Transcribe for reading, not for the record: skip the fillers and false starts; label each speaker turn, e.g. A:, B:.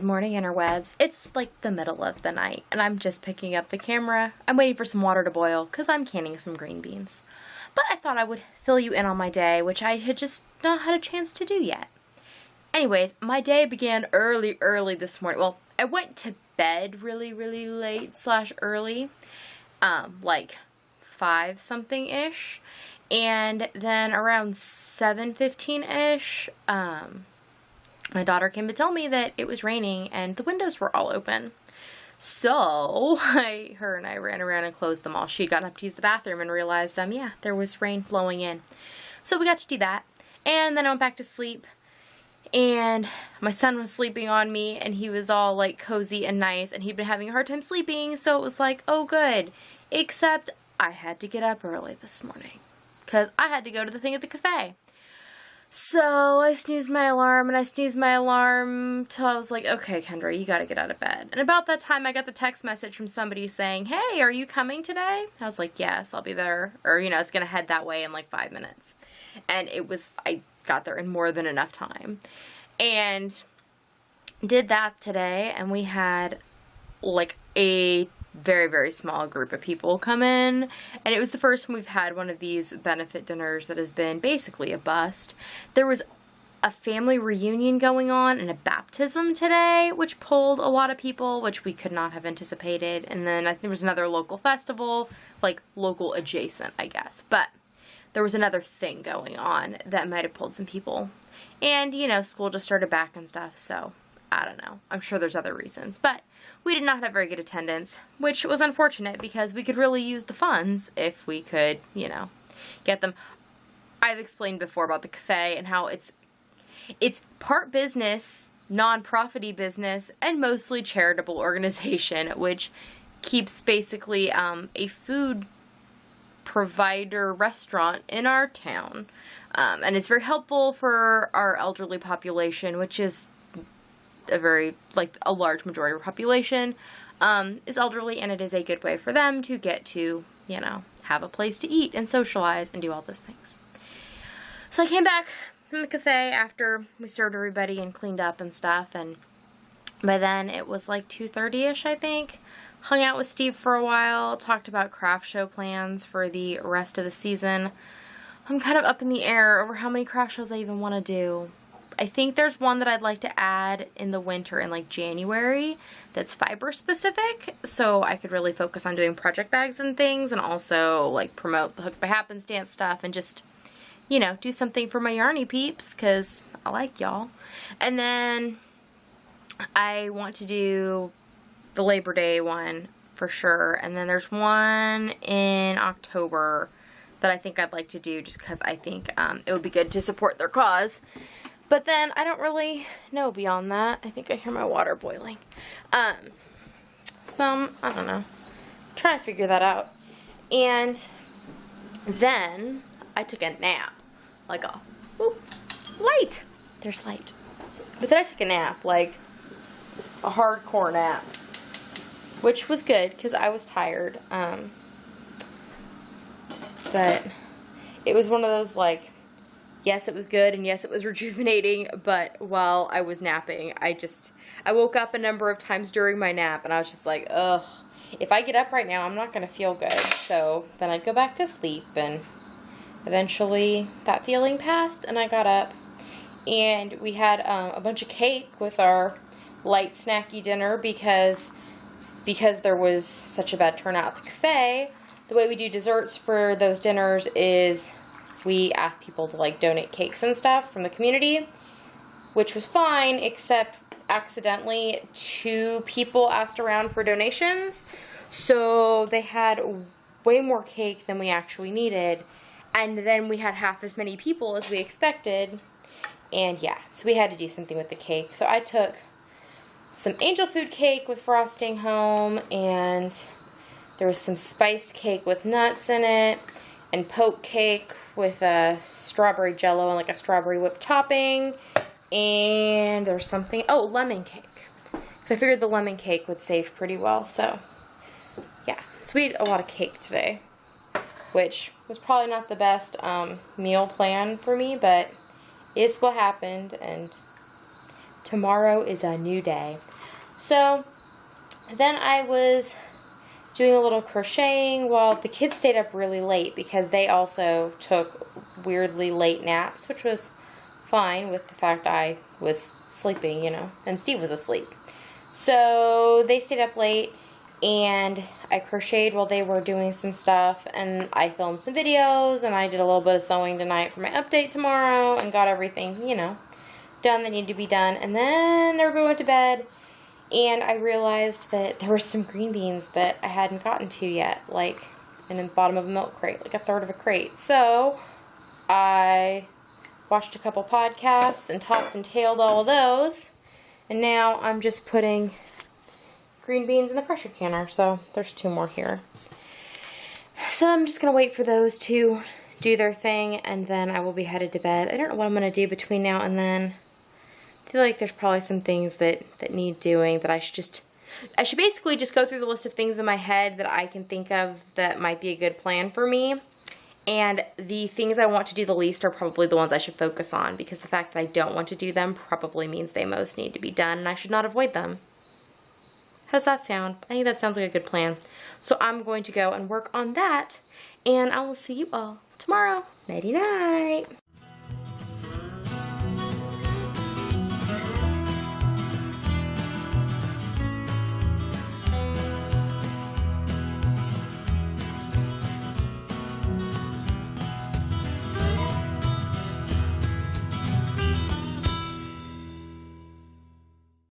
A: morning, interwebs. It's like the middle of the night, and I'm just picking up the camera. I'm waiting for some water to boil, because I'm canning some green beans. But I thought I would fill you in on my day, which I had just not had a chance to do yet. Anyways, my day began early this morning. Well, I went to bed really late / early, like 5 something-ish. And then around 7:15-ish, my daughter came to tell me that it was raining and the windows were all open. So, her and I ran around and closed them all. She got up to use the bathroom and realized, yeah, there was rain flowing in. So we got to do that. And then I went back to sleep. And my son was sleeping on me and he was all like cozy and nice and he'd been having a hard time sleeping. So it was like, oh good. Except I had to get up early this morning because I had to go to the thing at the cafe. So I snoozed my alarm and I snoozed my alarm till I was like, okay, Kendra, you gotta get out of bed. And about that time I got the text message from somebody saying, hey, are you coming today? I was like, yes, I'll be there. Or, I was gonna head that way in like 5 minutes. And I got there in more than enough time. And did that today, and we had like a very small group of people come in, and it was the first time we've had one of these benefit dinners that has been basically a bust. There was a family reunion going on and a baptism today, which pulled a lot of people, which we could not have anticipated. And then I think there was another local festival, like local adjacent, I guess. But there was another thing going on that might have pulled some people. And, school just started back and stuff, so I don't know. I'm sure there's other reasons. But we did not have very good attendance, which was unfortunate because we could really use the funds if we could, get them. I've explained before about the cafe and how it's part business, non-profity business, and mostly charitable organization, which keeps basically a food provider restaurant in our town. And it's very helpful for our elderly population, which is a large majority of our population is elderly, and it is a good way for them to get to, have a place to eat and socialize and do all those things. So I came back from the cafe after we served everybody and cleaned up and stuff, and by then it was like 2:30-ish, I think. Hung out with Steve for a while, talked about craft show plans for the rest of the season. I'm kind of up in the air over how many craft shows I even want to do. I think there's one that I'd like to add in the winter in like January that's fiber specific, so I could really focus on doing project bags and things, and also like promote the Hooked by Happenstance stuff and just, do something for my yarny peeps because I like y'all. And then I want to do the Labor Day one for sure, and then there's one in October that I think I'd like to do just because I think it would be good to support their cause. But then I don't really know beyond that. I think I hear my water boiling. I don't know. Trying to figure that out. And then I took a nap. Like light. There's light. But then I took a nap, like a hardcore nap. Which was good because I was tired. But it was one of those like, yes, it was good, and yes, it was rejuvenating, but while I was napping, I woke up a number of times during my nap, and I was just like, ugh, if I get up right now, I'm not going to feel good. So then I'd go back to sleep, and eventually that feeling passed, and I got up, and we had a bunch of cake with our light snacky dinner because there was such a bad turnout at the cafe. The way we do desserts for those dinners is we ask people to like donate cakes and stuff from the community, which was fine, except accidentally 2 people asked around for donations. So they had way more cake than we actually needed, and then we had half as many people as we expected. And yeah, so we had to do something with the cake. So I took some angel food cake with frosting home, and there was some spiced cake with nuts in it, and poke cake with a strawberry jello and like a strawberry whipped topping, and there's something, lemon cake, because I figured the lemon cake would save pretty well. So yeah, so we ate a lot of cake today, which was probably not the best meal plan for me, but it's what happened, and tomorrow is a new day. So then I was doing a little crocheting while the kids stayed up really late because they also took weirdly late naps, which was fine with the fact I was sleeping, you know, and Steve was asleep. So they stayed up late and I crocheted while they were doing some stuff, and I filmed some videos, and I did a little bit of sewing tonight for my update tomorrow and got everything, you know, done that needed to be done. And then everybody went to bed, and I realized that there were some green beans that I hadn't gotten to yet, like in the bottom of a milk crate, like a third of a crate. So I watched a couple podcasts and topped and tailed all of those, and now I'm just putting green beans in the pressure canner. So there's 2 more here. So I'm just going to wait for those to do their thing, and then I will be headed to bed. I don't know what I'm going to do between now and then. I feel like there's probably some things that need doing that I should basically just go through the list of things in my head that I can think of that might be a good plan for me. And the things I want to do the least are probably the ones I should focus on, because the fact that I don't want to do them probably means they most need to be done, and I should not avoid them. How does that sound? I think that sounds like a good plan. So I'm going to go and work on that, and I will see you all tomorrow. Nighty night.